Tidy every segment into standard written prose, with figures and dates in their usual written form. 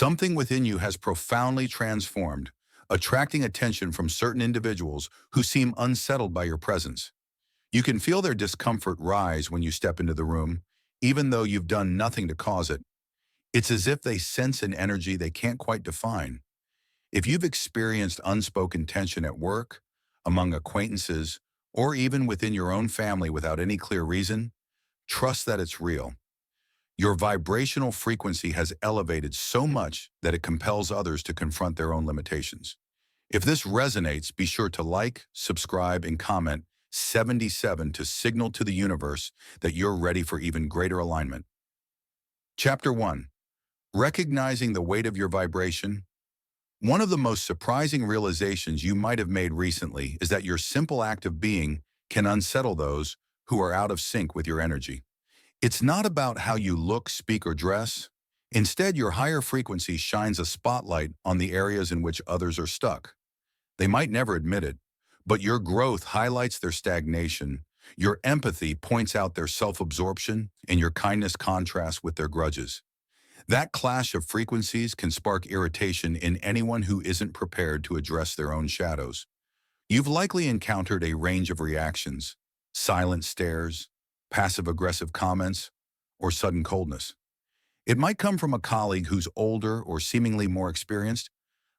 Something within you has profoundly transformed, attracting attention from certain individuals who seem unsettled by your presence. You can feel their discomfort rise when you step into the room, even though you've done nothing to cause it. It's as if they sense an energy they can't quite define. If you've experienced unspoken tension at work, among acquaintances, or even within your own family without any clear reason, trust that it's real. Your vibrational frequency has elevated so much that it compels others to confront their own limitations. If this resonates, be sure to like, subscribe, and comment 77 to signal to the universe that you're ready for even greater alignment. Chapter 1. Recognizing the weight of your vibration. One of the most surprising realizations you might have made recently is that your simple act of being can unsettle those who are out of sync with your energy. It's not about how you look, speak, or dress. Instead, your higher frequency shines a spotlight on the areas in which others are stuck. They might never admit it, but your growth highlights their stagnation, your empathy points out their self-absorption, and your kindness contrasts with their grudges. That clash of frequencies can spark irritation in anyone who isn't prepared to address their own shadows. You've likely encountered a range of reactions: silent stares, passive-aggressive comments, or sudden coldness. It might come from a colleague who's older or seemingly more experienced,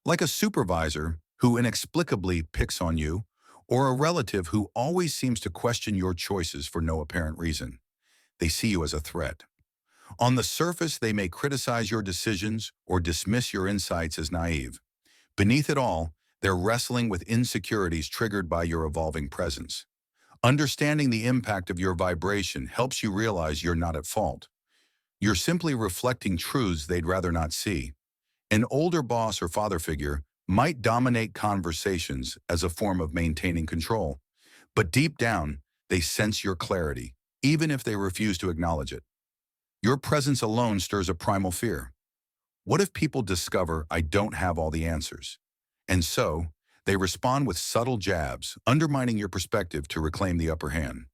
like a supervisor who inexplicably picks on you, or a relative who always seems to question your choices for no apparent reason. They see you as a threat. On the surface, they may criticize your decisions or dismiss your insights as naive. Beneath it all, they're wrestling with insecurities triggered by your evolving presence. Understanding the impact of your vibration helps you realize you're not at fault. You're simply reflecting truths they'd rather not see. An older boss or father figure might dominate conversations as a form of maintaining control, but deep down, they sense your clarity, even if they refuse to acknowledge it. Your presence alone stirs a primal fear. What if people discover I don't have all the answers? And so, they respond with subtle jabs, undermining your perspective to reclaim the upper hand.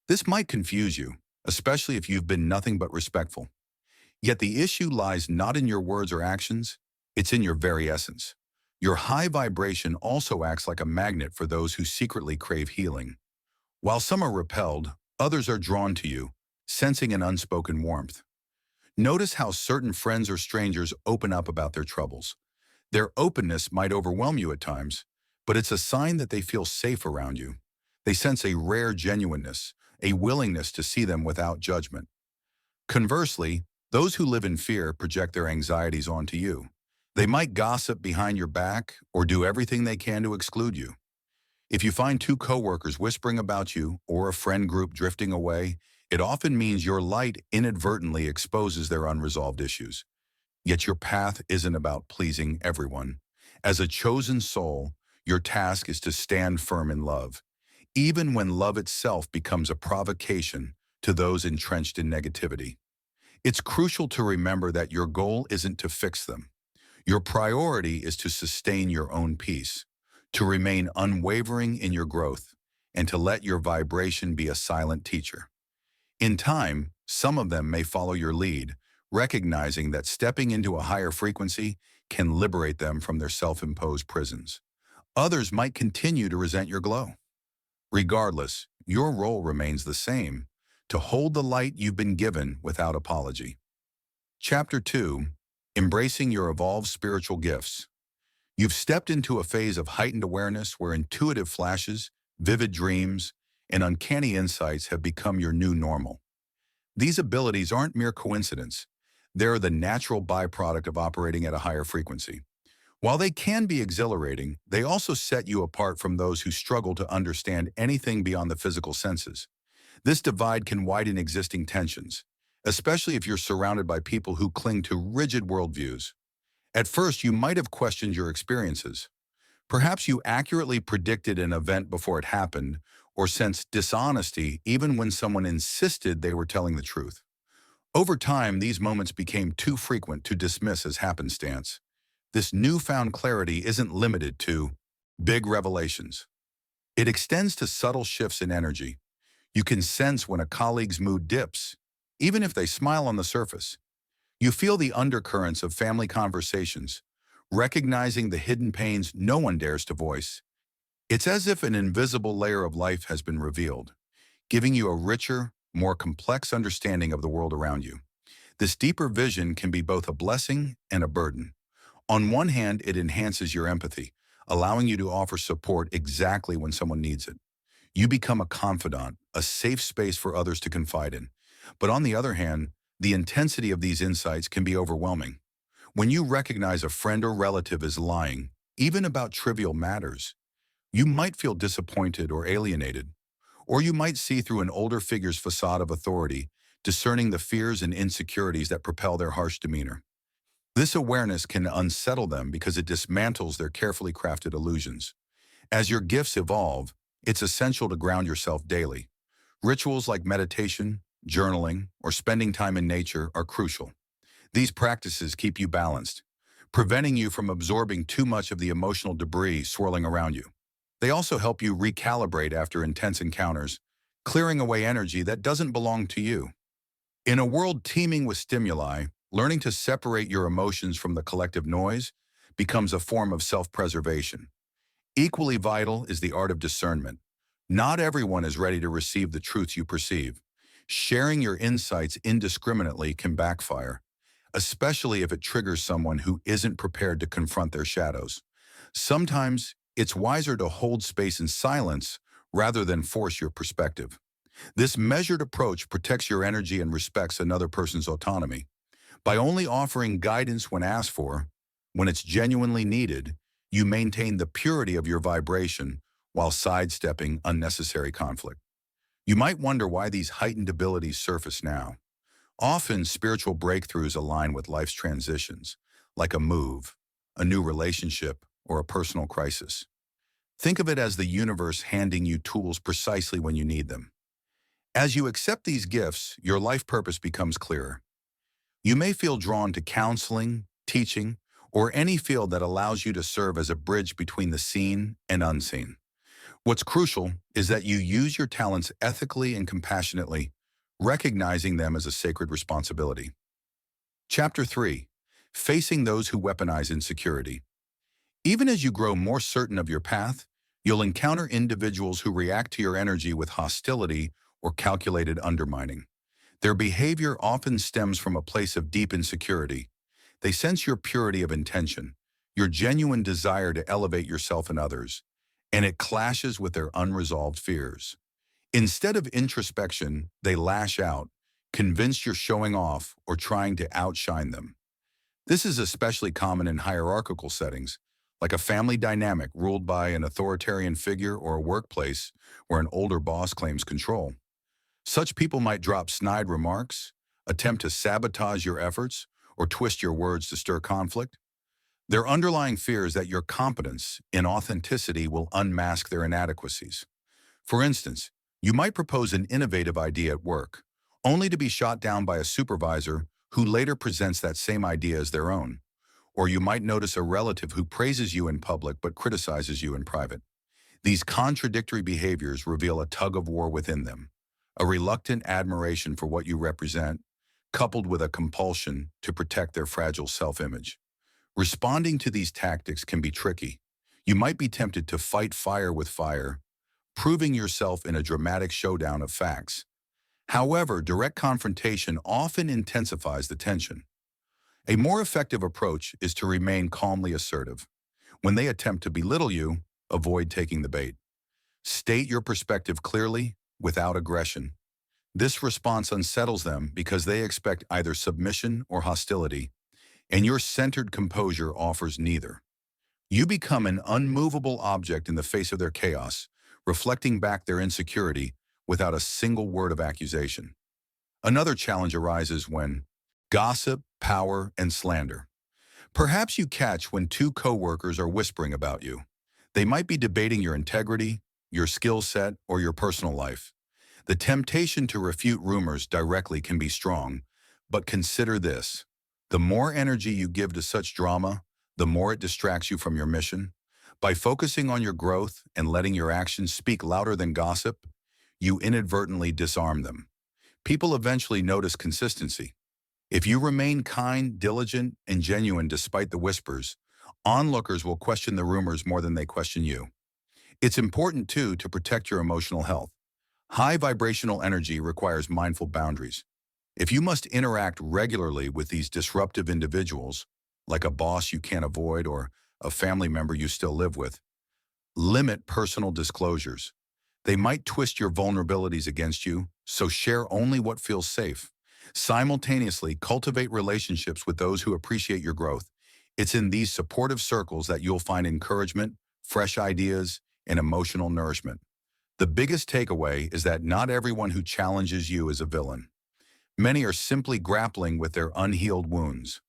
This might confuse you, especially if you've been nothing but respectful. Yet the issue lies not in your words or actions, it's in your very essence. Your high vibration also acts like a magnet for those who secretly crave healing. While some are repelled, others are drawn to you, sensing an unspoken warmth. Notice how certain friends or strangers open up about their troubles. Their openness might overwhelm you at times, but it's a sign that they feel safe around you. They sense a rare genuineness, a willingness to see them without judgment. Conversely, those who live in fear project their anxieties onto you. They might gossip behind your back or do everything they can to exclude you. If you find two coworkers whispering about you or a friend group drifting away, it often means your light inadvertently exposes their unresolved issues. Yet your path isn't about pleasing everyone. As a chosen soul, your task is to stand firm in love, even when love itself becomes a provocation to those entrenched in negativity. It's crucial to remember that your goal isn't to fix them. Your priority is to sustain your own peace, to remain unwavering in your growth, and to let your vibration be a silent teacher. In time, some of them may follow your lead, recognizing that stepping into a higher frequency can liberate them from their self-imposed prisons. Others might continue to resent your glow. Regardless, your role remains the same: to hold the light you've been given without apology. Chapter 2. Embracing your evolved spiritual gifts. You've stepped into a phase of heightened awareness where intuitive flashes, vivid dreams, and uncanny insights have become your new normal. These abilities aren't mere coincidence. They're the natural byproduct of operating at a higher frequency. While they can be exhilarating, they also set you apart from those who struggle to understand anything beyond the physical senses. This divide can widen existing tensions, especially if you're surrounded by people who cling to rigid worldviews. At first, you might have questioned your experiences. Perhaps you accurately predicted an event before it happened, or sensed dishonesty even when someone insisted they were telling the truth. Over time, these moments became too frequent to dismiss as happenstance. This newfound clarity isn't limited to big revelations. It extends to subtle shifts in energy. You can sense when a colleague's mood dips, even if they smile on the surface. You feel the undercurrents of family conversations, recognizing the hidden pains no one dares to voice. It's as if an invisible layer of life has been revealed, giving you a richer, more complex understanding of the world around you. This deeper vision can be both a blessing and a burden. On one hand, it enhances your empathy, allowing you to offer support exactly when someone needs it. You become a confidant, a safe space for others to confide in. But on the other hand, the intensity of these insights can be overwhelming. When you recognize a friend or relative is lying, even about trivial matters, you might feel disappointed or alienated. Or you might see through an older figure's facade of authority, discerning the fears and insecurities that propel their harsh demeanor. This awareness can unsettle them because it dismantles their carefully crafted illusions. As your gifts evolve, it's essential to ground yourself daily. Rituals like meditation, journaling, or spending time in nature are crucial. These practices keep you balanced, preventing you from absorbing too much of the emotional debris swirling around you. They also help you recalibrate after intense encounters, clearing away energy that doesn't belong to you. In a world teeming with stimuli, learning to separate your emotions from the collective noise becomes a form of self-preservation. Equally vital is the art of discernment. Not everyone is ready to receive the truths you perceive. Sharing your insights indiscriminately can backfire, especially if it triggers someone who isn't prepared to confront their shadows. Sometimes it's wiser to hold space in silence rather than force your perspective. This measured approach protects your energy and respects another person's autonomy. By only offering guidance when asked for, when it's genuinely needed, you maintain the purity of your vibration while sidestepping unnecessary conflict. You might wonder why these heightened abilities surface now. Often, spiritual breakthroughs align with life's transitions, like a move, a new relationship, or a personal crisis. Think of it as the universe handing you tools precisely when you need them. As you accept these gifts, your life purpose becomes clearer. You may feel drawn to counseling, teaching, or any field that allows you to serve as a bridge between the seen and unseen. What's crucial is that you use your talents ethically and compassionately, recognizing them as a sacred responsibility. Chapter 3. Facing those who weaponize insecurity. Even as you grow more certain of your path, you'll encounter individuals who react to your energy with hostility or calculated undermining. Their behavior often stems from a place of deep insecurity. They sense your purity of intention, your genuine desire to elevate yourself and others, and it clashes with their unresolved fears. Instead of introspection, they lash out, convinced you're showing off or trying to outshine them. This is especially common in hierarchical settings, like a family dynamic ruled by an authoritarian figure or a workplace where an older boss claims control. Such people might drop snide remarks, attempt to sabotage your efforts, or twist your words to stir conflict. Their underlying fear is that your competence and authenticity will unmask their inadequacies. For instance, you might propose an innovative idea at work, only to be shot down by a supervisor who later presents that same idea as their own. Or you might notice a relative who praises you in public but criticizes you in private. These contradictory behaviors reveal a tug-of-war within them, a reluctant admiration for what you represent, coupled with a compulsion to protect their fragile self-image. Responding to these tactics can be tricky. You might be tempted to fight fire with fire, proving yourself in a dramatic showdown of facts. However, direct confrontation often intensifies the tension. A more effective approach is to remain calmly assertive. When they attempt to belittle you, avoid taking the bait. State your perspective clearly, without aggression. This response unsettles them because they expect either submission or hostility, and your centered composure offers neither. You become an unmovable object in the face of their chaos, reflecting back their insecurity without a single word of accusation. Another challenge arises when gossip, power, and slander. Perhaps you catch when two coworkers are whispering about you. They might be debating your integrity, your skill set, or your personal life. The temptation to refute rumors directly can be strong, but consider this. The more energy you give to such drama, the more it distracts you from your mission. By focusing on your growth and letting your actions speak louder than gossip, you inadvertently disarm them. People eventually notice consistency. If you remain kind, diligent, and genuine despite the whispers, onlookers will question the rumors more than they question you. It's important, too, to protect your emotional health. High vibrational energy requires mindful boundaries. If you must interact regularly with these disruptive individuals, like a boss you can't avoid or a family member you still live with, limit personal disclosures. They might twist your vulnerabilities against you, so share only what feels safe. Simultaneously, cultivate relationships with those who appreciate your growth. It's in these supportive circles that you'll find encouragement, fresh ideas, and emotional nourishment. The biggest takeaway is that not everyone who challenges you is a villain. Many are simply grappling with their unhealed wounds.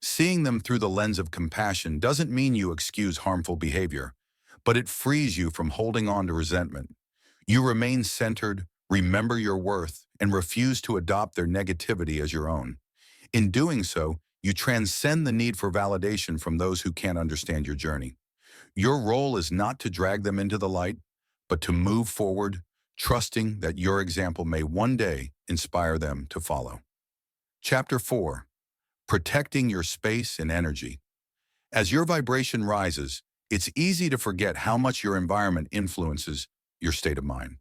Seeing them through the lens of compassion doesn't mean you excuse harmful behavior, but it frees you from holding on to resentment. You remain centered, remember your worth, and refuse to adopt their negativity as your own. In doing so, you transcend the need for validation from those who can't understand your journey. Your role is not to drag them into the light, but to move forward, trusting that your example may one day inspire them to follow. Chapter 4. Protecting your space and energy. As your vibration rises, it's easy to forget how much your environment influences your state of mind.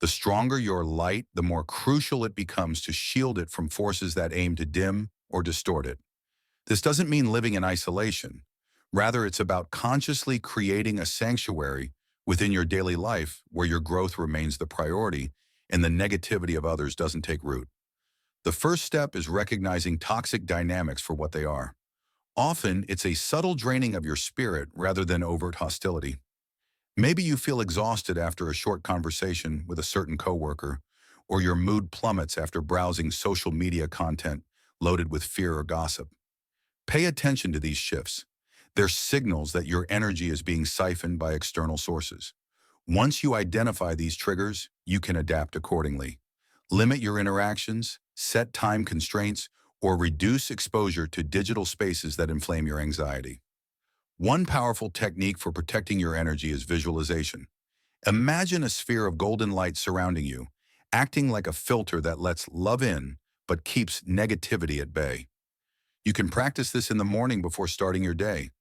The stronger your light, the more crucial it becomes to shield it from forces that aim to dim or distort it. This doesn't mean living in isolation. Rather, it's about consciously creating a sanctuary within your daily life where your growth remains the priority and the negativity of others doesn't take root. The first step is recognizing toxic dynamics for what they are. Often, it's a subtle draining of your spirit rather than overt hostility. Maybe you feel exhausted after a short conversation with a certain coworker, or your mood plummets after browsing social media content loaded with fear or gossip. Pay attention to these shifts. They're signals that your energy is being siphoned by external sources. Once you identify these triggers, you can adapt accordingly. Limit your interactions, set time constraints, or reduce exposure to digital spaces that inflame your anxiety. One powerful technique for protecting your energy is visualization. Imagine a sphere of golden light surrounding you, acting like a filter that lets love in but keeps negativity at bay. You can practice this in the morning before starting your day,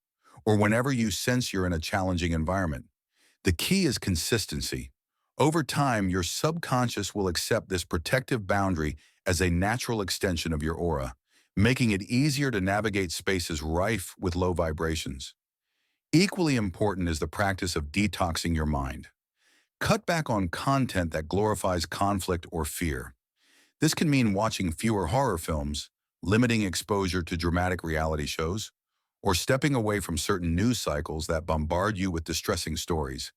or whenever you sense you're in a challenging environment. The key is consistency. Over time, your subconscious will accept this protective boundary as a natural extension of your aura, making it easier to navigate spaces rife with low vibrations. Equally important is the practice of detoxing your mind. Cut back on content that glorifies conflict or fear. This can mean watching fewer horror films, limiting exposure to dramatic reality shows, or stepping away from certain news cycles that bombard you with distressing stories.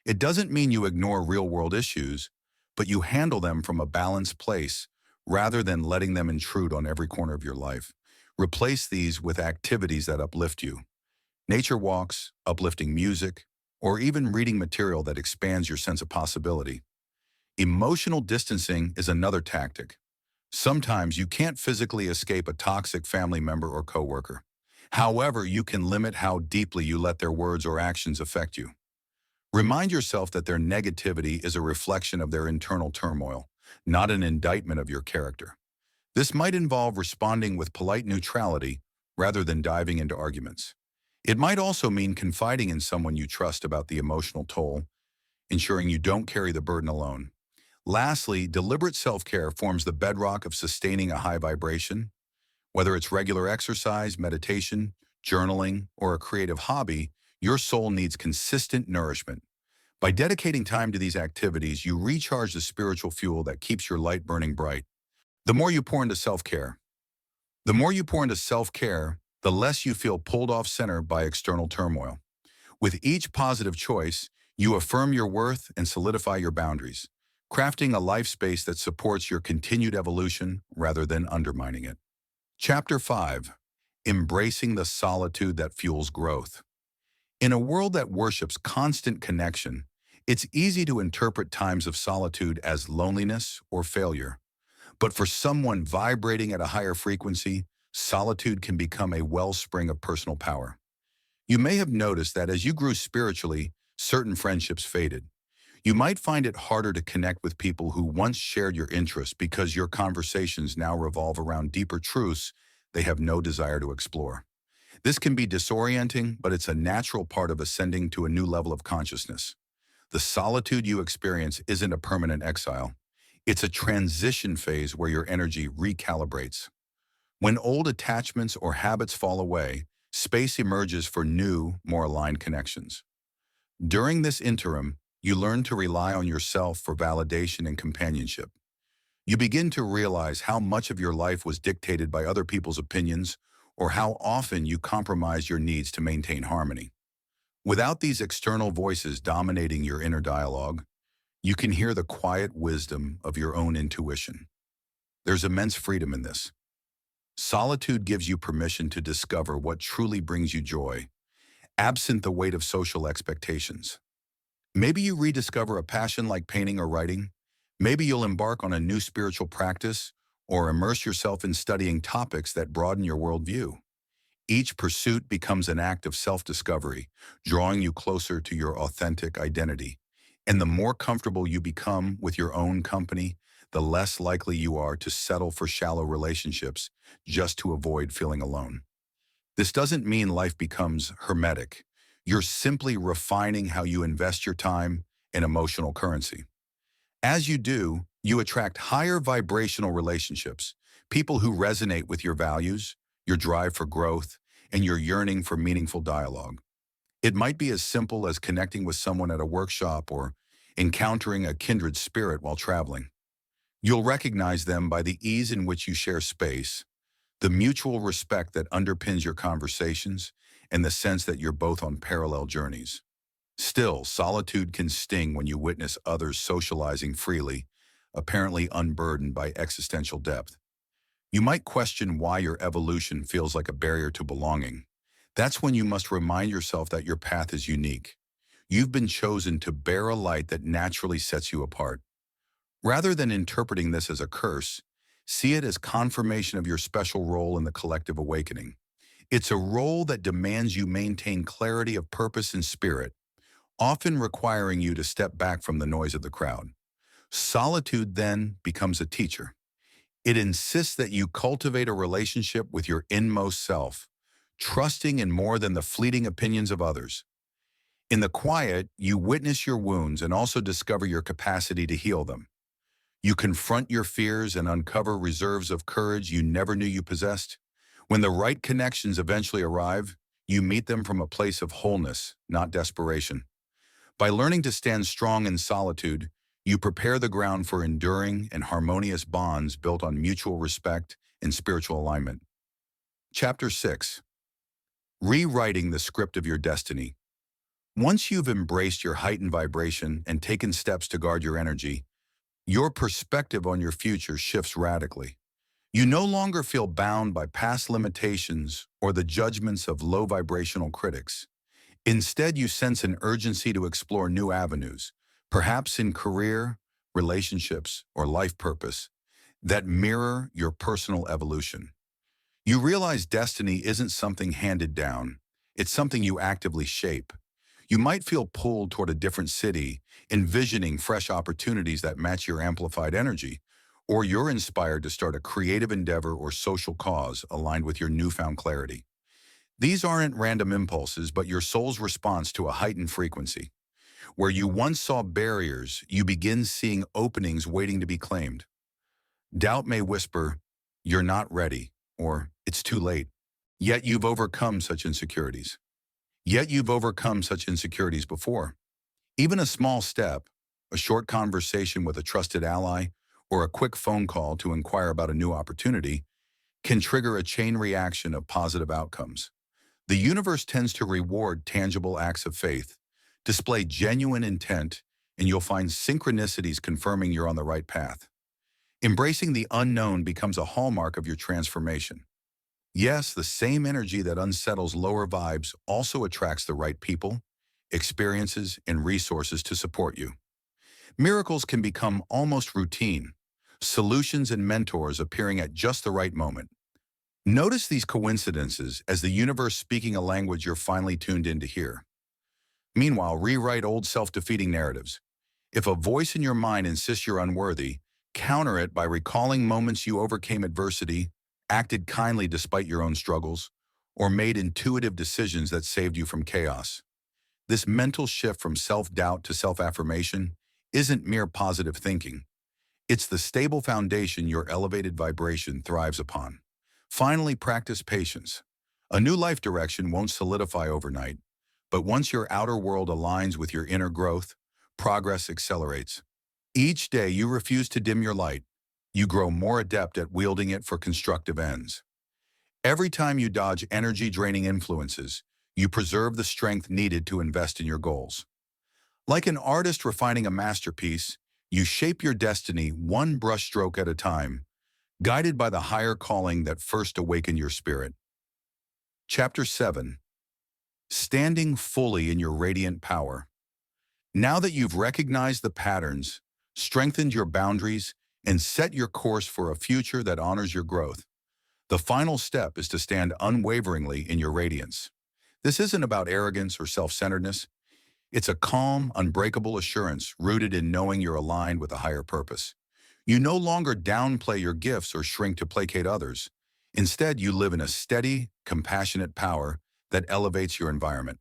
It doesn't mean you ignore real-world issues, but you handle them from a balanced place rather than letting them intrude on every corner of your life. Replace these with activities that uplift you. Nature walks, uplifting music, or even reading material that expands your sense of possibility. Emotional distancing is another tactic. Sometimes you can't physically escape a toxic family member or coworker. However, you can limit how deeply you let their words or actions affect you. Remind yourself that their negativity is a reflection of their internal turmoil, not an indictment of your character. This might involve responding with polite neutrality rather than diving into arguments. It might also mean confiding in someone you trust about the emotional toll, ensuring you don't carry the burden alone. Lastly, deliberate self-care forms the bedrock of sustaining a high vibration. Whether it's regular exercise, meditation, journaling, or a creative hobby, your soul needs consistent nourishment. By dedicating time to these activities, you recharge the spiritual fuel that keeps your light burning bright. The more you pour into self-care, the more you pour into self-care, the less you feel pulled off center by external turmoil. With each positive choice, you affirm your worth and solidify your boundaries, crafting a life space that supports your continued evolution rather than undermining it. Chapter 5. Embracing the solitude that fuels growth. In a world that worships constant connection, it's easy to interpret times of solitude as loneliness or failure. But for someone vibrating at a higher frequency, solitude can become a wellspring of personal power. You may have noticed that as you grew spiritually, certain friendships faded. You might find it harder to connect with people who once shared your interests because your conversations now revolve around deeper truths they have no desire to explore. This can be disorienting, but it's a natural part of ascending to a new level of consciousness. The solitude you experience isn't a permanent exile. It's a transition phase where your energy recalibrates. When old attachments or habits fall away, space emerges for new, more aligned connections. During this interim, you learn to rely on yourself for validation and companionship. You begin to realize how much of your life was dictated by other people's opinions or how often you compromise your needs to maintain harmony. Without these external voices dominating your inner dialogue, you can hear the quiet wisdom of your own intuition. There's immense freedom in this. Solitude gives you permission to discover what truly brings you joy, absent the weight of social expectations. Maybe you rediscover a passion like painting or writing. Maybe you'll embark on a new spiritual practice or immerse yourself in studying topics that broaden your worldview. Each pursuit becomes an act of self-discovery, drawing you closer to your authentic identity. And the more comfortable you become with your own company, the less likely you are to settle for shallow relationships just to avoid feeling alone. This doesn't mean life becomes hermetic. You're simply refining how you invest your time and emotional currency. As you do, you attract higher vibrational relationships, people who resonate with your values, your drive for growth, and your yearning for meaningful dialogue. It might be as simple as connecting with someone at a workshop or encountering a kindred spirit while traveling. You'll recognize them by the ease in which you share space, the mutual respect that underpins your conversations, and the sense that you're both on parallel journeys. Still, solitude can sting when you witness others socializing freely, apparently unburdened by existential depth. You might question why your evolution feels like a barrier to belonging. That's when you must remind yourself that your path is unique. You've been chosen to bear a light that naturally sets you apart. Rather than interpreting this as a curse, see it as confirmation of your special role in the collective awakening. It's a role that demands you maintain clarity of purpose and spirit, often requiring you to step back from the noise of the crowd. Solitude then becomes a teacher. It insists that you cultivate a relationship with your inmost self, trusting in more than the fleeting opinions of others. In the quiet, you witness your wounds and also discover your capacity to heal them. You confront your fears and uncover reserves of courage you never knew you possessed. When the right connections eventually arrive, you meet them from a place of wholeness, not desperation. By learning to stand strong in solitude, you prepare the ground for enduring and harmonious bonds built on mutual respect and spiritual alignment. Chapter 6. Rewriting the script of your destiny. Once you've embraced your heightened vibration and taken steps to guard your energy, your perspective on your future shifts radically. You no longer feel bound by past limitations or the judgments of low vibrational critics. Instead, you sense an urgency to explore new avenues, perhaps in career, relationships, or life purpose, that mirror your personal evolution. You realize destiny isn't something handed down, it's something you actively shape. You might feel pulled toward a different city, envisioning fresh opportunities that match your amplified energy, or you're inspired to start a creative endeavor or social cause aligned with your newfound clarity. These aren't random impulses, but your soul's response to a heightened frequency. Where you once saw barriers, you begin seeing openings waiting to be claimed. Doubt may whisper, "You're not ready," or "It's too late." Yet you've overcome such insecurities. Yet you've overcome such insecurities before. Even a small step, a short conversation with a trusted ally, or a quick phone call to inquire about a new opportunity, can trigger a chain reaction of positive outcomes. The universe tends to reward tangible acts of faith. Display genuine intent, and you'll find synchronicities confirming you're on the right path. Embracing the unknown becomes a hallmark of your transformation. Yes, the same energy that unsettles lower vibes also attracts the right people, experiences, and resources to support you. Miracles can become almost routine, solutions and mentors appearing at just the right moment. Notice these coincidences as the universe speaking a language you're finally tuned in to hear. Meanwhile, rewrite old self-defeating narratives. If a voice in your mind insists you're unworthy, counter it by recalling moments you overcame adversity, acted kindly despite your own struggles, or made intuitive decisions that saved you from chaos. This mental shift from self-doubt to self-affirmation isn't mere positive thinking. It's the stable foundation your elevated vibration thrives upon. Finally, practice patience. A new life direction won't solidify overnight, but once your outer world aligns with your inner growth, progress accelerates. Each day you refuse to dim your light, you grow more adept at wielding it for constructive ends. Every time you dodge energy-draining influences, you preserve the strength needed to invest in your goals. Like an artist refining a masterpiece, you shape your destiny one brushstroke at a time, guided by the higher calling that first awakened your spirit. Chapter 7. Standing fully in your radiant power. Now that you've recognized the patterns, strengthened your boundaries, and set your course for a future that honors your growth, the final step is to stand unwaveringly in your radiance. This isn't about arrogance or self-centeredness. It's a calm, unbreakable assurance rooted in knowing you're aligned with a higher purpose. You no longer downplay your gifts or shrink to placate others. Instead, you live in a steady, compassionate power that elevates your environment.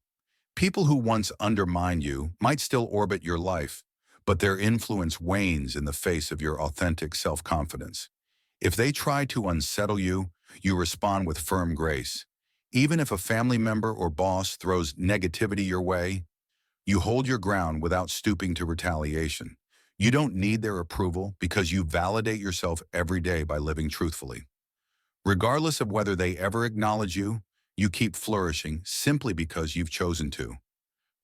People who once undermined you might still orbit your life, but their influence wanes in the face of your authentic self-confidence. If they try to unsettle you, you respond with firm grace. Even if a family member or boss throws negativity your way, you hold your ground without stooping to retaliation. You don't need their approval because you validate yourself every day by living truthfully. Regardless of whether they ever acknowledge you, you keep flourishing simply because you've chosen to.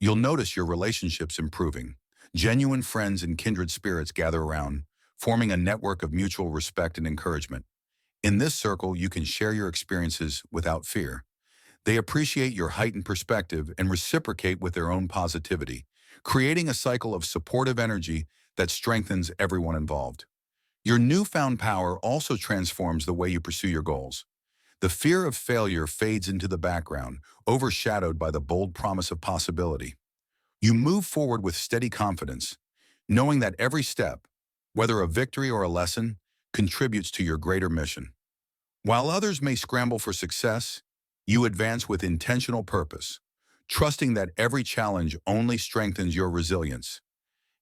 You'll notice your relationships improving. Genuine friends and kindred spirits gather around, forming a network of mutual respect and encouragement. In this circle, you can share your experiences without fear. They appreciate your heightened perspective and reciprocate with their own positivity, creating a cycle of supportive energy that strengthens everyone involved. Your newfound power also transforms the way you pursue your goals. The fear of failure fades into the background, overshadowed by the bold promise of possibility. You move forward with steady confidence, knowing that every step, whether a victory or a lesson, contributes to your greater mission. While others may scramble for success, you advance with intentional purpose, trusting that every challenge only strengthens your resilience.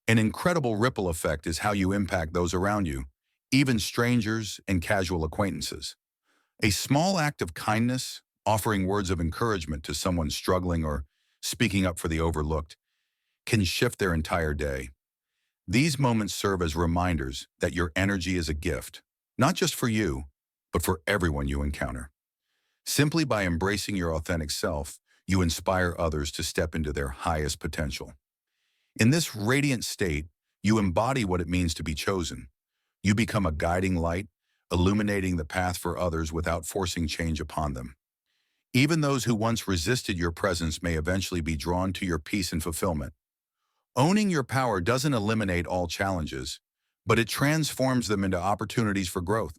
An incredible ripple effect is how you impact those around you, even strangers and casual acquaintances. A small act of kindness, offering words of encouragement to someone struggling or speaking up for the overlooked, can shift their entire day. These moments serve as reminders that your energy is a gift, not just for you, but for everyone you encounter. Simply by embracing your authentic self, you inspire others to step into their highest potential. In this radiant state, you embody what it means to be chosen. You become a guiding light, illuminating the path for others without forcing change upon them. Even those who once resisted your presence may eventually be drawn to your peace and fulfillment. Owning your power doesn't eliminate all challenges, but it transforms them into opportunities for growth.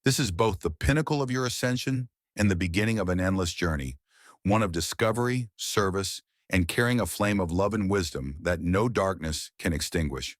This is both the pinnacle of your ascension and the beginning of an endless journey, one of discovery, service, and carrying a flame of love and wisdom that no darkness can extinguish.